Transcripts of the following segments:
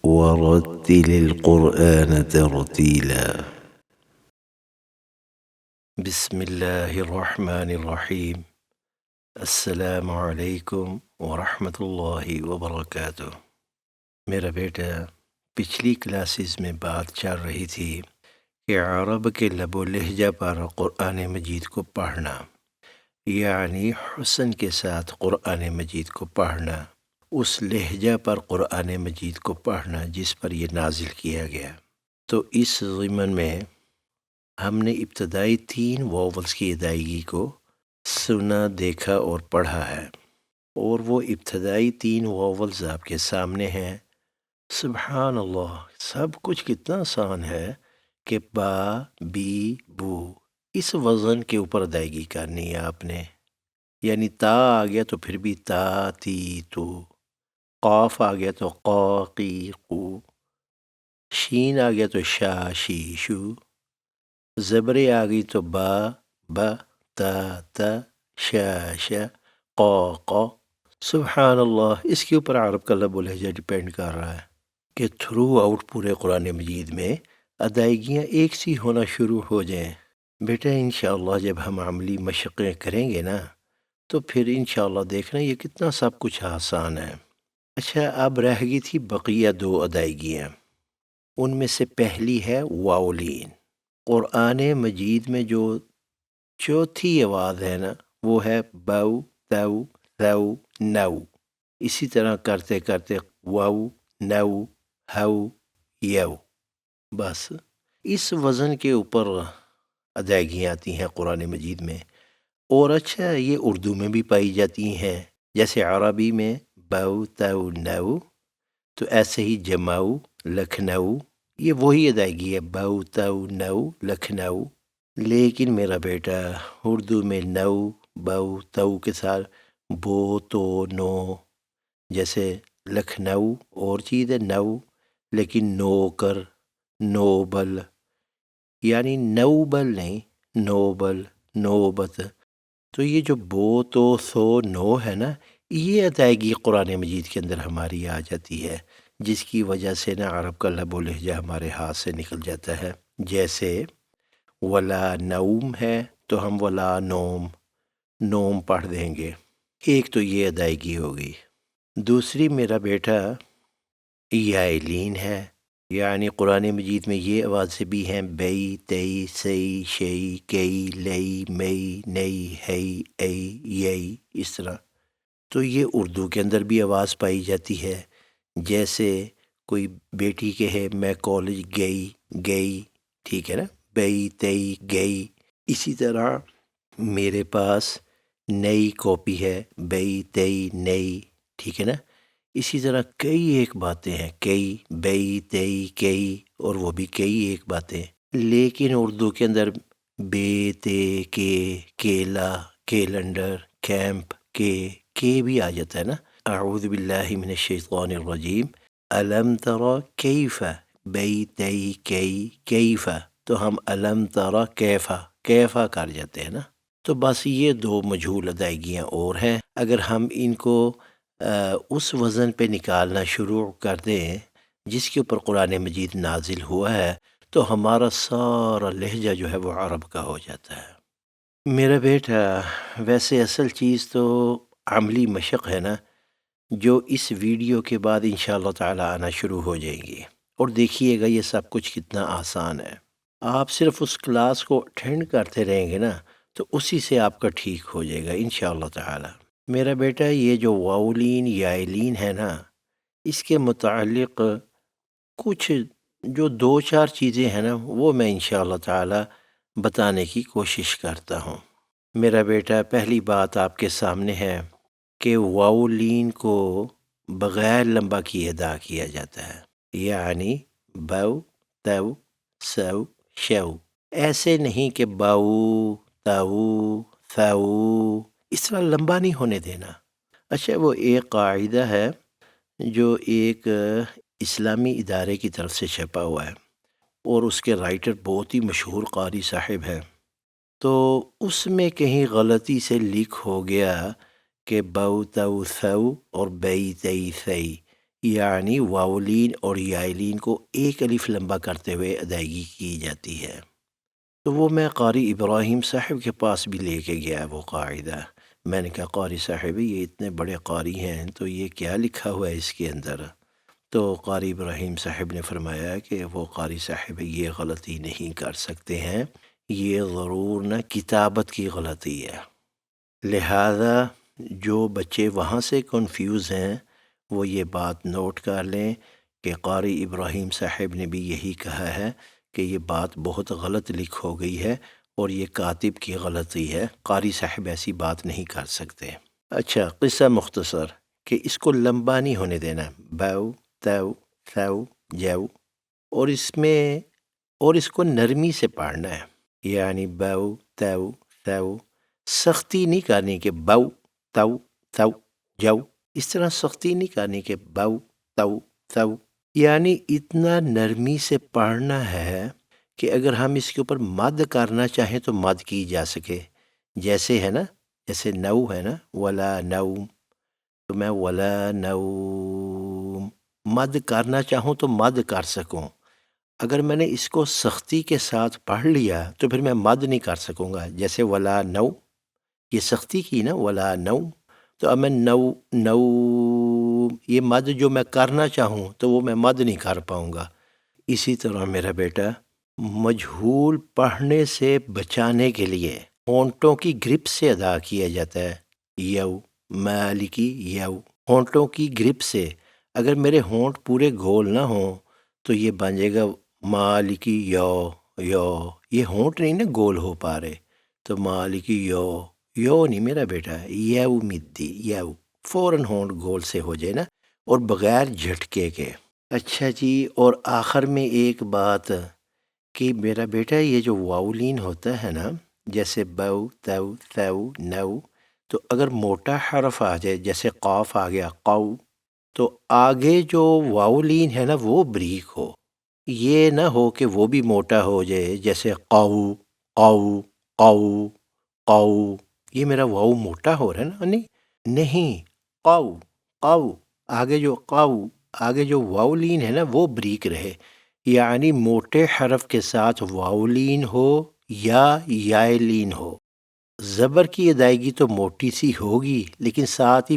ورتل القرآن ترتيلا. بسم الله الرحمن الرحیم. السلام علیکم ورحمۃ اللہ وبرکاتہ. میرا بیٹا، پچھلی کلاسز میں بات چل رہی تھی کہ عرب کے لب و لہجہ پر قرآن مجید کو پڑھنا، یعنی حسن کے ساتھ قرآن مجید کو پڑھنا، اس لہجہ پر قرآن مجید کو پڑھنا جس پر یہ نازل کیا گیا. تو اس ضمن میں ہم نے ابتدائی 3 واولز کی ادائیگی کو سنا، دیکھا اور پڑھا ہے، اور وہ ابتدائی 3 واولز آپ کے سامنے ہیں. سبحان اللہ، سب کچھ کتنا آسان ہے کہ با، بی، بو اس وزن کے اوپر ادائیگی کرنی ہے آپ نے. یعنی تا آ گیا تو پھر بھی تا، تی، تو. قاف آ گیا تو قا، قی، قو. شین آ گیا تو شا، شی، شو. زبرے آ گئی تو با، با، تا، تا، شا، شا، قا، قا. سبحان اللہ، اس کے اوپر عرب کا لب و لہجہ ڈیپینڈ کر رہا ہے کہ تھرو آؤٹ پورے قرآن مجید میں ادائیگیاں ایک سی ہونا شروع ہو جائیں. بیٹا انشاءاللہ جب ہم عملی مشقیں کریں گے نا تو پھر انشاءاللہ دیکھنا یہ کتنا سب کچھ آسان ہے. اچھا، اب رہ گئی تھی بقیہ 2 ادائیگیاں. ان میں سے پہلی ہے واولین. قرآن مجید میں جو چوتھی آواز ہے نا وہ ہے باؤ، تاؤ، ثو، نو. اسی طرح کرتے کرتے واؤ، نو، ہو، یو. بس اس وزن کے اوپر ادائیگیاں آتی ہیں قرآن مجید میں. اور اچھا، یہ اردو میں بھی پائی جاتی ہیں. جیسے عربی میں باؤ، تاؤ، نو، تو ایسے ہی جماؤ، لکھنؤ، یہ وہی ادائیگی ہے، باؤ، تاؤ، نو، لکھنؤ. لیکن میرا بیٹا اردو میں نو، باؤ، تاؤ کے ساتھ بو، تو، نو. جیسے لکھنؤ اور چیز ہے نو، لیکن نوکر، نوبل، یعنی نوبل نہیں، نوبل، نوبت. تو یہ جو بو، تو، سو، نو ہے نا، یہ ادائیگی قرآن مجید کے اندر ہماری آ جاتی ہے، جس کی وجہ سے نا عرب کا لب و لہجہ ہمارے ہاتھ سے نکل جاتا ہے. جیسے ولا نوم ہے تو ہم ولا نوم، نوم پڑھ دیں گے. ایک تو یہ ادائیگی ہو گئی. دوسری میرا بیٹا یائلین ہے. یعنی قرآن مجید میں یہ آوازیں بھی ہیں بئی، تئی، سئی، شئی، کئی، لئی، مئی، نئی، ہئی، ای، یئی، اس طرح. تو یہ اردو کے اندر بھی آواز پائی جاتی ہے. جیسے کوئی بیٹی کہے میں کالج گئی، گئی، ٹھیک ہے نا، بئی، تئی، گئی. اسی طرح میرے پاس نئی کاپی ہے، بئی، تئی، نئی، ٹھیک ہے نا. اسی طرح کئی ایک باتیں ہیں، کئی، بئی، تئی، کئی، اور وہ بھی کئی ایک باتیں. لیکن اردو کے اندر بے، تے، کے، کیلا، کیلنڈر، کیمپ، کے بھی آ جاتا ہے نا. اعوذ باللہ من الشیطان الرجیم. الم ترى کیف، بئی، تئی، کئی، کیف، تو ہم الم ترى کیفا، کیفا کر جاتے ہیں نا. تو بس یہ 2 مجہول ادائیگیاں اور ہیں. اگر ہم ان کو اس وزن پہ نکالنا شروع کر دیں جس کے اوپر قرآن مجید نازل ہوا ہے تو ہمارا سارا لہجہ جو ہے وہ عرب کا ہو جاتا ہے. میرا بیٹا ویسے اصل چیز تو عملی مشق ہے نا، جو اس ویڈیو کے بعد انشاءاللہ تعالی آنا شروع ہو جائیں گی. اور دیکھیے گا یہ سب کچھ کتنا آسان ہے. آپ صرف اس کلاس کو اٹینڈ کرتے رہیں گے نا تو اسی سے آپ کا ٹھیک ہو جائے گا انشاءاللہ تعالی. میرا بیٹا یہ جو واولین، یائلین ہے نا، اس کے متعلق کچھ جو 2-4 چیزیں ہیں نا وہ میں انشاءاللہ تعالی بتانے کی کوشش کرتا ہوں. میرا بیٹا پہلی بات آپ کے سامنے ہے کہ واولین کو بغیر لمبا کیے ادا کیا جاتا ہے. یعنی باؤ، تاؤ، سو، شو. ایسے نہیں کہ باؤ، تاؤ، ثاؤ اس طرح لمبا نہیں ہونے دینا. اچھا، وہ ایک قاعدہ ہے جو ایک اسلامی ادارے کی طرف سے چھپا ہوا ہے اور اس کے رائٹر بہت ہی مشہور قاری صاحب ہیں. تو اس میں کہیں غلطی سے لکھ ہو گیا کہ باؤ، تاؤ، ثو اور بئی، تئی، ثئی. یعنی واولین اور یائلین کو ایک الف لمبا کرتے ہوئے ادائیگی کی جاتی ہے۔ تو وہ میں قاری ابراہیم صاحب کے پاس بھی لے کے گیا وہ قاعدہ۔ میں نے کہا قاری صاحب یہ اتنے بڑے قاری ہیں تو یہ کیا لکھا ہوا ہے اس کے اندر؟ تو قاری ابراہیم صاحب نے فرمایا کہ وہ قاری صاحب یہ غلطی نہیں کر سکتے ہیں، یہ ضرور نہ کتابت کی غلطی ہے۔ لہذا جو بچے وہاں سے کنفیوز ہیں وہ یہ بات نوٹ کر لیں کہ قاری ابراہیم صاحب نے بھی یہی کہا ہے کہ یہ بات بہت غلط لکھ ہو گئی ہے اور یہ کاتب کی غلطی ہے، قاری صاحب ایسی بات نہیں کر سکتے۔ اچھا، قصہ مختصر کہ اس کو لمبا نہیں ہونے دینا، باؤ تاؤ ثاؤ جاؤ، اور اس کو نرمی سے پڑھنا ہے، یعنی باؤ تاؤ ثاؤ، سختی نہیں کرنی کہ باؤ تاؤ ثاؤ جاؤ، اس طرح سختی نہیں کرنی کہ باؤ تاؤ ثاؤ، یعنی اتنا نرمی سے پڑھنا ہے کہ اگر ہم اس کے اوپر مد کرنا چاہیں تو مد کی جا سکے، جیسے ہے نا، جیسے نو ہے نا، ولا نوم، تو میں ولا نوم مد کرنا چاہوں تو مد کر سکوں۔ اگر میں نے اس کو سختی کے ساتھ پڑھ لیا تو پھر میں مد نہیں کر سکوں گا، جیسے ولا نو، یہ سختی کی نا، ولا نو، تو اب میں نو یہ مد جو میں کرنا چاہوں تو وہ میں مد نہیں کر پاؤں گا۔ اسی طرح میرا بیٹا مجہول پڑھنے سے بچانے کے لیے ہونٹوں کی گرپ سے ادا کیا جاتا ہے، یو مالکی یو، ہونٹوں کی گرپ سے۔ اگر میرے ہونٹ پورے گول نہ ہوں تو یہ بن جائے گا مالکی یو یو، یہ ہونٹ نہیں نا گول ہو پا رہے، تو مالکی یو یو نہیں میرا بیٹا، یو مدی یو، فوراً ہونٹ گول سے ہو جائے نا، اور بغیر جھٹکے کے۔ اچھا جی، اور آخر میں ایک بات کہ میرا بیٹا یہ جو واؤلین ہوتا ہے نا، جیسے بو تو ثو نو، تو اگر موٹا حرف آ جائے جیسے قاف آ گیا قو، تو آگے جو واؤلین ہے نا وہ بریک ہو، یہ نہ ہو کہ وہ بھی موٹا ہو جائے، جیسے قو قو قو قو، یہ میرا واؤ موٹا ہو رہا ہے نا، نہیں، قو قو، آگے جو واؤلین ہے نا وہ بریک رہے، یعنی موٹے حرف کے ساتھ واؤلین ہو یا یائلین ہو۔ زبر کی ادائیگی تو موٹی سی ہوگی لیکن ساتھ ہی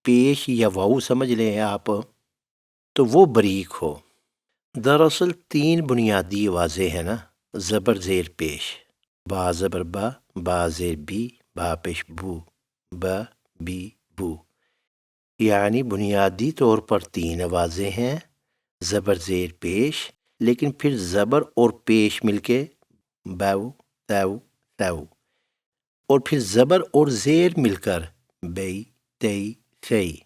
پیش یا واؤ سمجھ لیں آپ، تو وہ بریک ہو۔ دراصل 3 بنیادی آوازیں ہیں نا، زبر زیر پیش، با زبر با زیر بی، با پیش بو، با بی بو، یعنی بنیادی طور پر 3 آوازیں ہیں، زبر زیر پیش، لیکن پھر زبر اور پیش مل کے باؤ تاؤ ثاؤ، اور پھر زبر اور زیر مل کر بئی تئی ثئی۔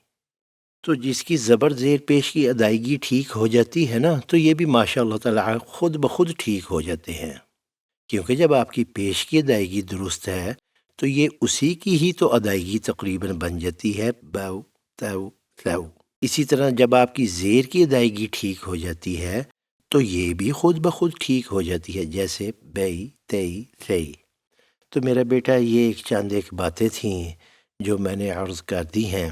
تو جس کی زبر زیر پیش کی ادائیگی ٹھیک ہو جاتی ہے نا، تو یہ بھی ماشاء اللہ تعالیٰ خود بخود ٹھیک ہو جاتے ہیں، کیونکہ جب آپ کی پیش کی ادائیگی درست ہے تو یہ اسی کی ہی تو ادائیگی تقریباً بن جاتی ہے، باؤ تاؤ ثاؤ۔ اسی طرح جب آپ کی زیر کی ادائیگی ٹھیک ہو جاتی ہے تو یہ بھی خود بخود ٹھیک ہو جاتی ہے، جیسے بئی تئی ثئی۔ تو میرا بیٹا یہ ایک باتیں تھیں جو میں نے عرض کر دی ہیں،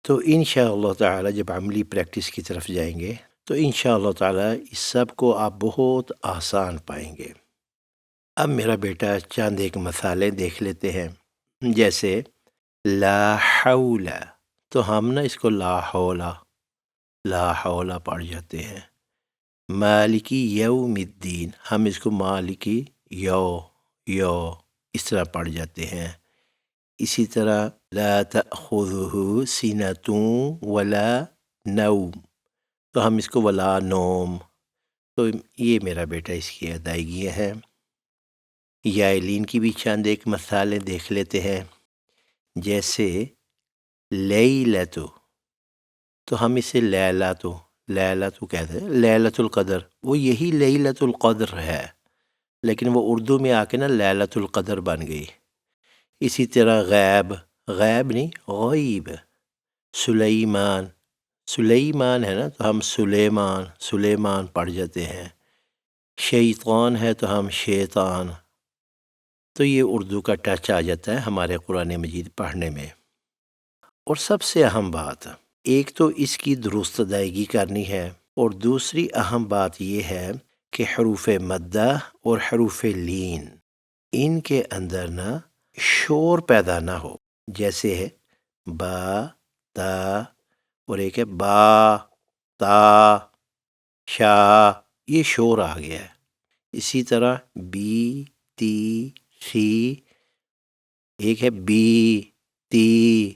تو انشاءاللہ تعالی جب عملی پریکٹس کی طرف جائیں گے تو انشاءاللہ تعالی اس سب کو آپ بہت آسان پائیں گے۔ اب میرا بیٹا چند ایک مثالیں دیکھ لیتے ہیں، جیسے لا حول، تو ہم نا اس کو لا حول پڑھ جاتے ہیں۔ مالکی یوم الدین، ہم اس کو مالکی یو اس طرح پڑھ جاتے ہیں۔ اسی طرح لا تأخذہ سنۃ ولا نوم، تو ہم اس کو ولا نوم، تو یہ میرا بیٹا اس کی ادائیگیاں ہیں۔ یائلین کی بھی چند ایک مثالیں دیکھ لیتے ہیں، جیسے لیلۃ، تو ہم اسے لیلۃ کہتے ہیں، لیلۃ القدر، وہ یہی لیلۃ القدر ہے لیکن وہ اردو میں آ کے نا لیلۃ القدر بن گئی۔ اسی طرح غیب نہیں، غیب، سلیمان ہے نا تو ہم سلیمان پڑھ جاتے ہیں۔ شیطان ہے تو ہم شیطان، تو یہ اردو کا ٹچ آ جاتا ہے ہمارے قرآن مجید پڑھنے میں۔ اور سب سے اہم بات ایک تو اس کی درست ادائیگی کرنی ہے، اور دوسری اہم بات یہ ہے کہ حروف مدہ اور حروف لین ان کے اندر نہ شور پیدا نہ ہو، جیسے ہے با، تا، اور ایک ہے با، تا، شا، یہ شور آ گیا ہے۔ اسی طرح بی، تی، سی، ایک ہے بی، تی،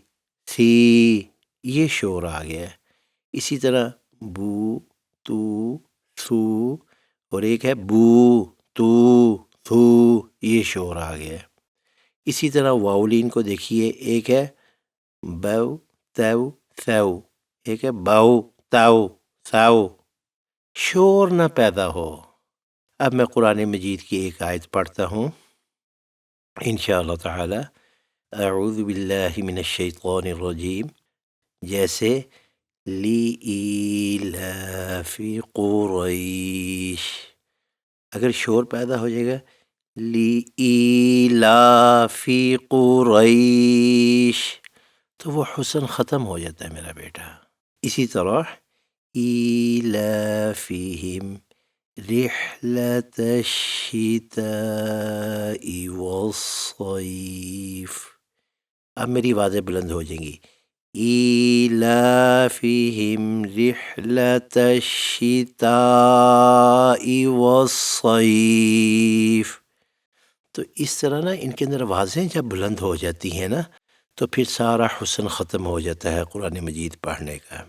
سی، یہ شور آ گیا ہے۔ اسی طرح بو، تو، سو، اور ایک ہے بو، تو، تھو، یہ شور آ گیا ہے۔ اسی طرح واؤلین کو دیکھیے، ایک ہے بو، تو، ثو، ایک ہے بو، تو، ثو، شور نہ پیدا ہو۔ اب میں قرآن مجید کی ایک آیت پڑھتا ہوں انشاءاللہ تعالی۔ اعوذ باللہ من الشیطان الرجیم، جیسے لِإِيلَافِ قُرَيْشٍ، اگر شور پیدا ہو جائے گا لِإِيلَافِ قُرَيْشٍ تو وہ حسن ختم ہو جاتا ہے میرا بیٹا۔ اسی طرح إِيلَافِهِمْ رِحْلَةَ الشِّتَاءِ وَالصَّيْفِ، اب میری آوازیں بلند ہو جائیں گی۔ إِيلَافِهِمْ رِحْلَةَ الشِّتَاءِ وَالصَّيْفِ، تو اس طرح نا ان کے اندر آوازیں جب بلند ہو جاتی ہیں نا تو پھر سارا حسن ختم ہو جاتا ہے قرآن مجید پڑھنے کا۔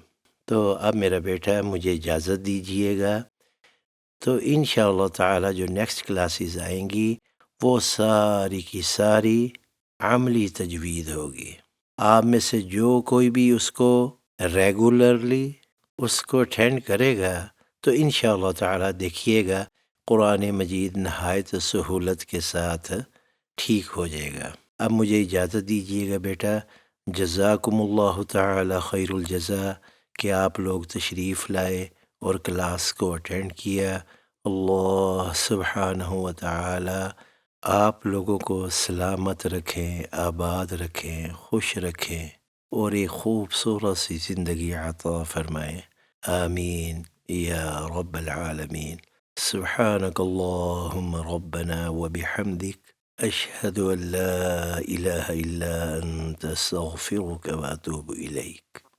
تو اب میرا بیٹا مجھے اجازت دیجیے گا، تو انشاءاللہ تعالی جو نیکسٹ کلاسز آئیں گی وہ ساری کی ساری عملی تجوید ہوگی۔ آپ میں سے جو کوئی بھی اس کو ریگولرلی اس کو اٹینڈ کرے گا تو انشاءاللہ تعالی دیکھیے گا قرآن مجید نہایت سہولت کے ساتھ ٹھیک ہو جائے گا۔ اب مجھے اجازت دیجیے گا بیٹا، جزاکم اللہ تعالی خیر الجزا کہ آپ لوگ تشریف لائے اور کلاس کو اٹینڈ کیا۔ اللہ سبحانہ و تعالی آپ لوگوں کو سلامت رکھیں، آباد رکھیں، خوش رکھیں، اور ایک خوبصورت سی زندگی عطا فرمائیں۔ آمین یا رب العالمین۔ سبحانک اللہم ربنا وبحمدک، اشہد ان لا الہ الا انت، استغفرک واتوب الیک۔